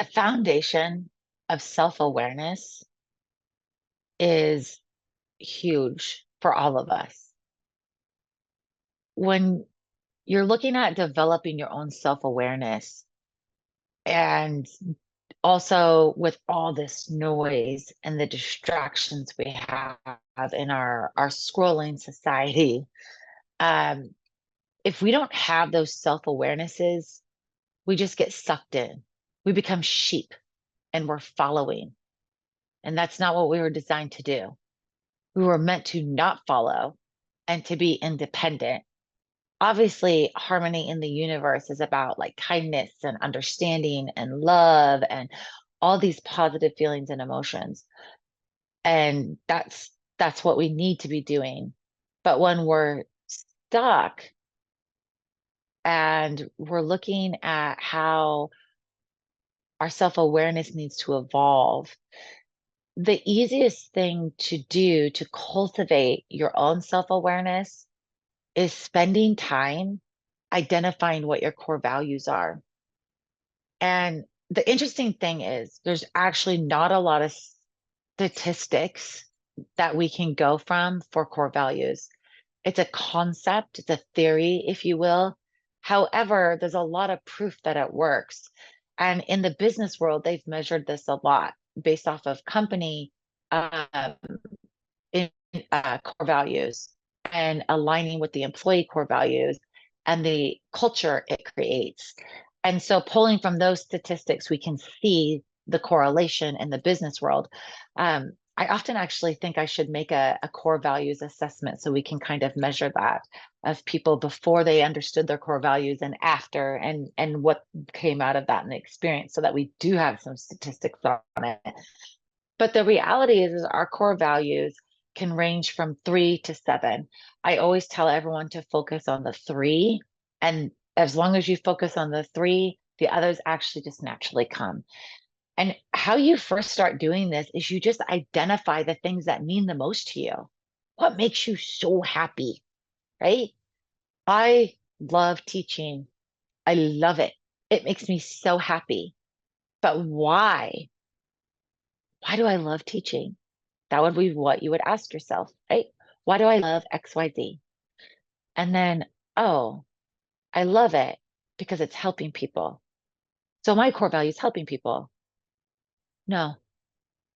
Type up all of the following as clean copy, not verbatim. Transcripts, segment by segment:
A foundation of self-awareness is huge for all of us. When you're looking at developing your own self-awareness, and also with all this noise and the distractions we have in our scrolling society, um, if we don't have those self-awarenesses, we just get sucked in. We become sheep and we're following. And that's not what we were designed to do. We were meant to not follow and to be independent. Obviously, harmony in the universe is about like kindness and understanding and love and all these positive feelings and emotions. And that's what we need to be doing. But when we're stuck and we're looking at how our self-awareness needs to evolve, the easiest thing to do to cultivate your own self-awareness is spending time identifying what your core values are. And the interesting thing is, there's actually not a lot of statistics that we can go from for core values. It's a concept, it's a theory, if you will. However, there's a lot of proof that it works. And in the business world, they've measured this a lot based off of company um, in, core values and aligning with the employee core values and the culture it creates. And so, pulling from those statistics, we can see the correlation in the business world. I often actually think I should make a core values assessment so we can kind of measure that of people before they understood their core values and after, and what came out of that in the experience, so that we do have some statistics on it. But the reality is our core values can range from 3 to 7. I always tell everyone to focus on the three. And as long as you focus on the three, the others actually just naturally come. And how you first start doing this is you just identify the things that mean the most to you. What makes you so happy, right? I love teaching. I love it. It makes me so happy. But why? Why do I love teaching? That would be what you would ask yourself, right? Why do I love XYZ? And then, oh, I love it because it's helping people. So my core value is helping people. No,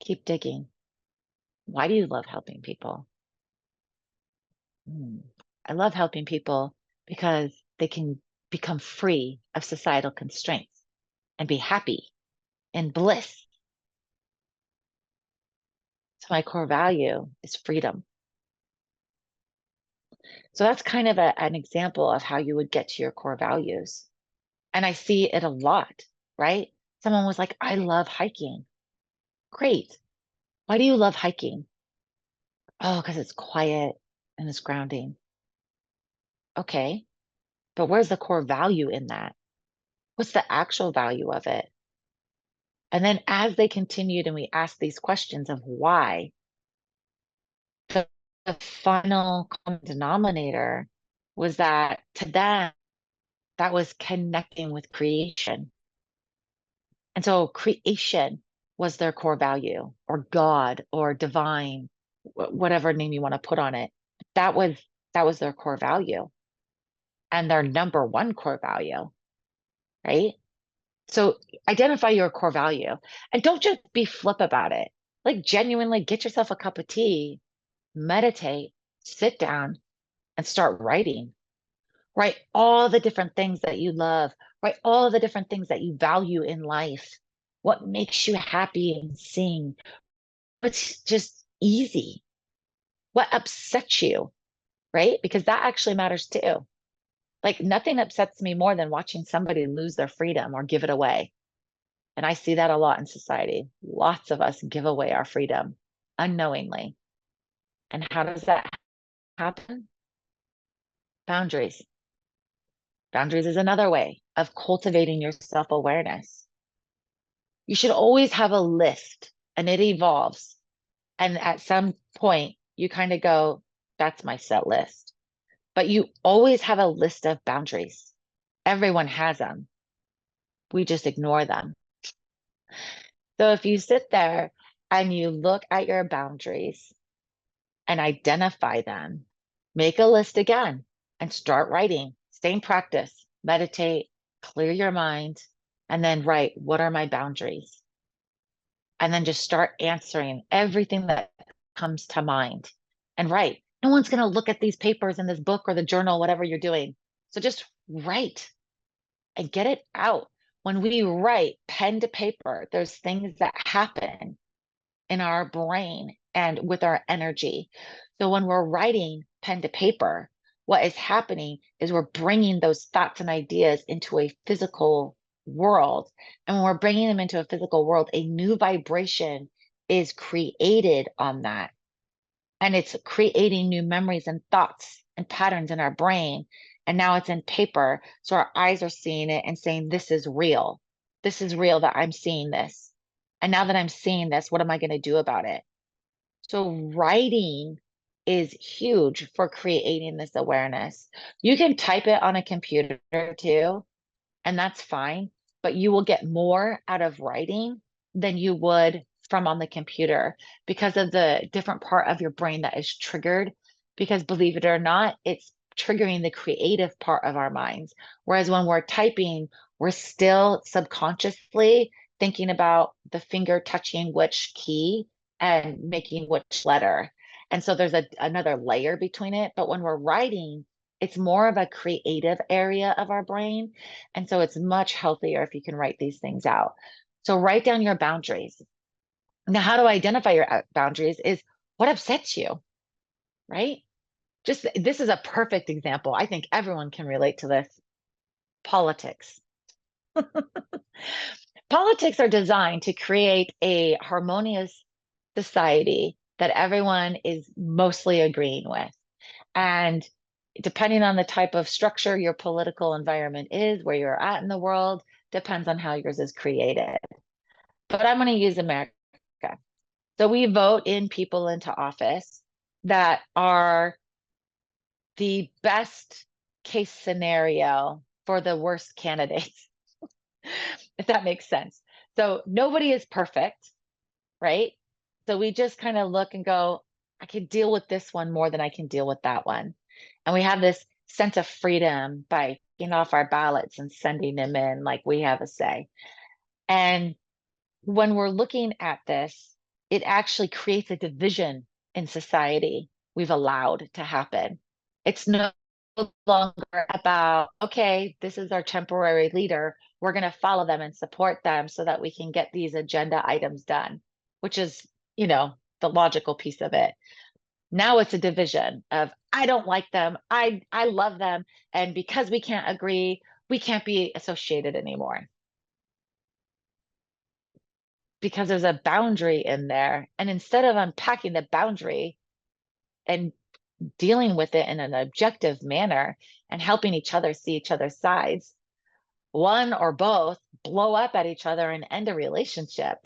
keep digging. Why do you love helping people? Hmm. I love helping people because they can become free of societal constraints and be happy and bliss. So my core value is freedom. So that's kind of an example of how you would get to your core values. And I see it a lot, right? Someone was like, I love hiking. Great. Why do you love hiking? Oh, because it's quiet and it's grounding. Okay. But where's the core value in that? What's the actual value of it? And then as they continued and we asked these questions of why, the, the final common denominator was that to them, that was connecting with creation. And so creation was their core value, or God, or divine, whatever name you want to put on it. That was that was their core value and their number one core value, right? So identify your core value and don't just be flip about it. Like genuinely get yourself a cup of tea, meditate, sit down and start writing. Write all the different things that you love. Write all the different things that you value in life. What makes you happy and sing? What's just easy? What upsets you, right? Because that actually matters too. Like nothing upsets me more than watching somebody lose their freedom or give it away. And I see that a lot in society. Lots of us give away our freedom unknowingly. And how does that happen? Boundaries. Boundaries is another way of cultivating your self-awareness. You should always have a list and it evolves. And at some point, you kind of go, that's my set list. But you always have a list of boundaries. Everyone has them. We just ignore them. So if you sit there and you look at your boundaries and identify them, make a list again and start writing. Same practice, meditate, clear your mind, and then write, what are my boundaries? And then just start answering everything that comes to mind and write. No one's going to look at these papers in this book or the journal, whatever you're doing. So just write and get it out. When we write pen to paper, there's things that happen in our brain and with our energy. So when we're writing pen to paper, what is happening is we're bringing those thoughts and ideas into a physical world. And when we're bringing them into a physical world, a new vibration is created on that. And it's creating new memories and thoughts and patterns in our brain. And now it's in paper. So our eyes are seeing it and saying, this is real. This is real that I'm seeing this. And now that I'm seeing this, what am I going to do about it? So writing is huge for creating this awareness. You can type it on a computer too, and that's fine, but you will get more out of writing than you would from on the computer because of the different part of your brain that is triggered. Because believe it or not, it's triggering the creative part of our minds. Whereas when we're typing, we're still subconsciously thinking about the finger touching which key and making which letter. And so there's another layer between it. But when we're writing, it's more of a creative area of our brain. And so it's much healthier if you can write these things out. So write down your boundaries. Now, how to identify your boundaries is what upsets you, right? Just this is a perfect example. I think everyone can relate to this. Politics. Politics are designed to create a harmonious society that everyone is mostly agreeing with. And depending on the type of structure your political environment is, where you're at in the world, depends on how yours is created. But I'm going to use America. So we vote in people into office that are the best case scenario for the worst candidates, if that makes sense. So nobody is perfect, right? So we just kind of look and go, I can deal with this one more than I can deal with that one. And we have this sense of freedom by taking off our ballots and sending them in like we have a say. And when we're looking at this, it actually creates a division in society we've allowed to happen. It's no longer about, okay, this is our temporary leader. We're going to follow them and support them so that we can get these agenda items done, which is, the logical piece of it. Now it's a division of, I don't like them. I love them. And because we can't agree, we can't be associated anymore because there's a boundary in there. And instead of unpacking the boundary and dealing with it in an objective manner and helping each other see each other's sides, one or both blow up at each other and end a relationship.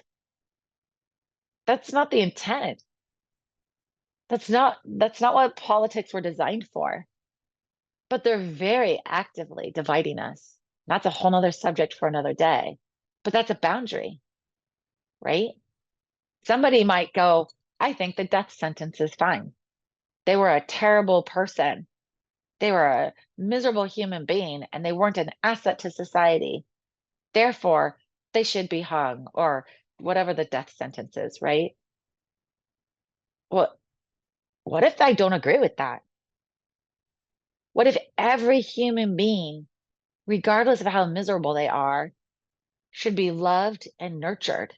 That's not the intent. That's not what politics were designed for. But they're very actively dividing us. That's a whole nother subject for another day. But that's a boundary, right? Somebody might go, I think the death sentence is fine. They were a terrible person. They were a miserable human being and they weren't an asset to society. Therefore, they should be hung or whatever the death sentence is, right? Well, what if I don't agree with that? What if every human being, regardless of how miserable they are, should be loved and nurtured?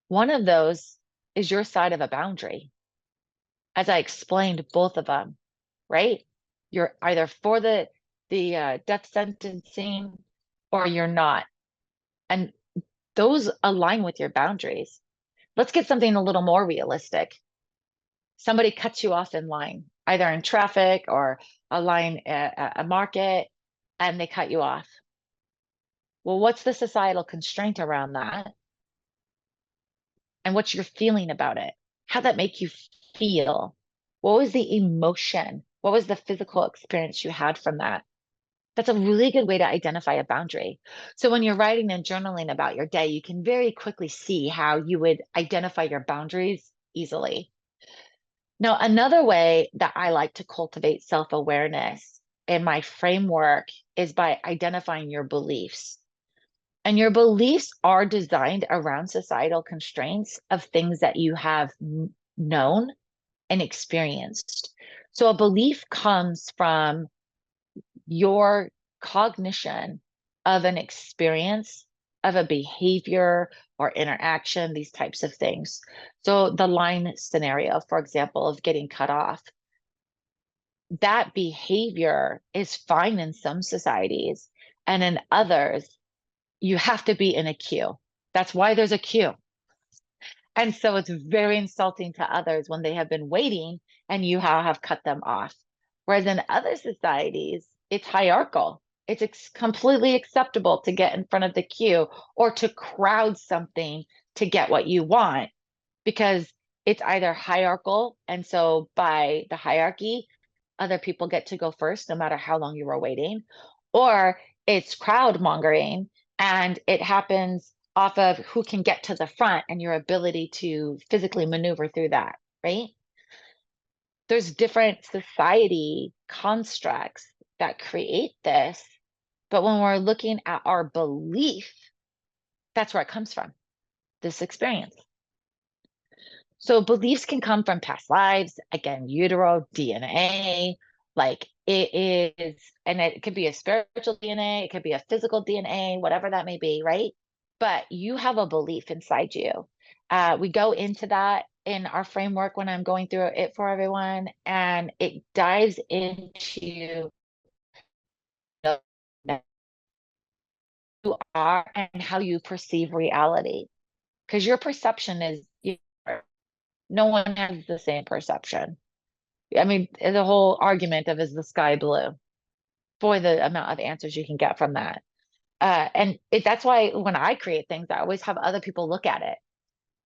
One of those is your side of a boundary. As I explained, both of them, right? You're either for the death sentencing or you're not. And those align with your boundaries. Let's get something a little more realistic. Somebody cuts you off in line, either in traffic or a line at a market, and they cut you off. Well, what's the societal constraint around that? And what's your feeling about it? How'd that make you feel? What was the emotion? What was the physical experience you had from that? That's a really good way to identify a boundary. So when you're writing and journaling about your day, you can very quickly see how you would identify your boundaries easily. Now, another way that I like to cultivate self-awareness in my framework is by identifying your beliefs. And your beliefs are designed around societal constraints of things that you have known and experienced. So a belief comes from your cognition of an experience, of a behavior or interaction, these types of things. So the line scenario, for example, of getting cut off, that behavior is fine in some societies, and in others, you have to be in a queue. That's why there's a queue. And so it's very insulting to others when they have been waiting and you have cut them off. Whereas in other societies, it's hierarchical. It's completely acceptable to get in front of the queue or to crowd something to get what you want because it's either hierarchical. And so by the hierarchy, other people get to go first, no matter how long you were waiting, or it's crowd mongering and it happens off of who can get to the front and your ability to physically maneuver through that, right? There's different society constructs that create this, but when we're looking at our belief, that's where it comes from, this experience. So beliefs can come from past lives, again, utero, DNA, like it is, and it could be a spiritual DNA, it could be a physical DNA, whatever that may be, right? But you have a belief inside you. We go into that in our framework when I'm going through it for everyone, and it dives into who you are and how you perceive reality. Because your perception is, no one has the same perception. I mean, the whole argument of is the sky blue for the amount of answers you can get from that. That's why when I create things, I always have other people look at it.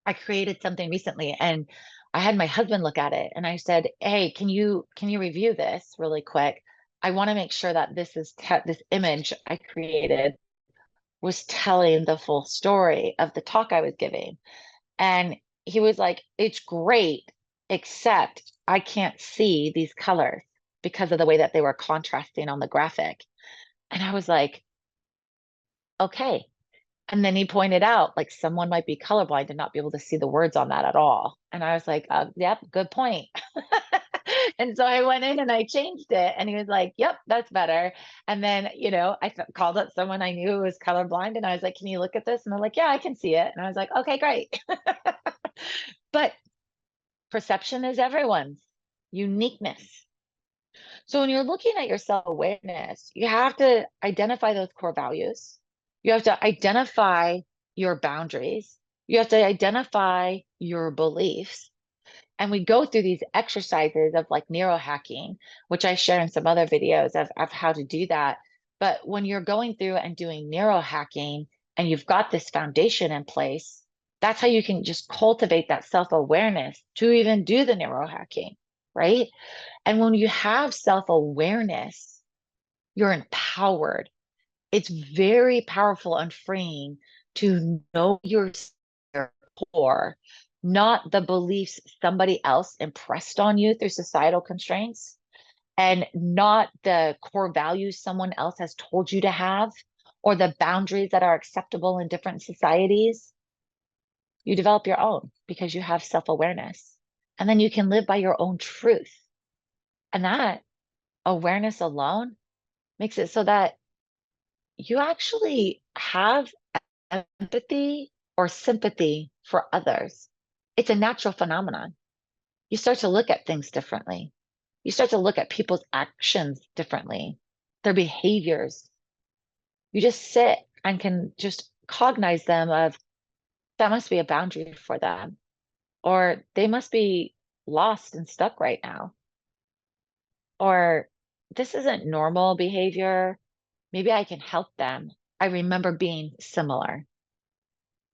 I created something recently and I had my husband look at it and I said, "Hey, can you review this really quick? I want to make sure that this image I created was telling the full story of the talk I was giving." And he was like, "It's great, except I can't see these colors because of the way that they were contrasting on the graphic." And I was like, "Okay." And then he pointed out, like, someone might be colorblind and not be able to see the words on that at all. And I was like, yep, good point." And so I went in and I changed it. And he was like, "Yep, that's better." And then, I called up someone I knew who was colorblind and I was like, "Can you look at this?" And they're like, "Yeah, I can see it." And I was like, "Okay, great." But perception is everyone's uniqueness. So when you're looking at your self-awareness, you have to identify those core values. You have to identify your boundaries. You have to identify your beliefs. And we go through these exercises of like neurohacking, which I share in some other videos of how to do that. But when you're going through and doing neurohacking and you've got this foundation in place, that's how you can just cultivate that self-awareness to even do the neurohacking, right? And when you have self-awareness, you're empowered. It's very powerful and freeing to know your core, not the beliefs somebody else impressed on you through societal constraints, and not the core values someone else has told you to have, or the boundaries that are acceptable in different societies. You develop your own because you have self-awareness. And then you can live by your own truth. And that awareness alone makes it so that you actually have empathy or sympathy for others. It's a natural phenomenon. You start to look at things differently. You start to look at people's actions differently, their behaviors. You just sit and can just cognize them of that must be a boundary for them, or they must be lost and stuck right now, or this isn't normal behavior. Maybe I can help them. I remember being similar.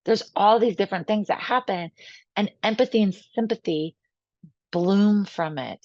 There's all these different things that happen, and empathy and sympathy bloom from it.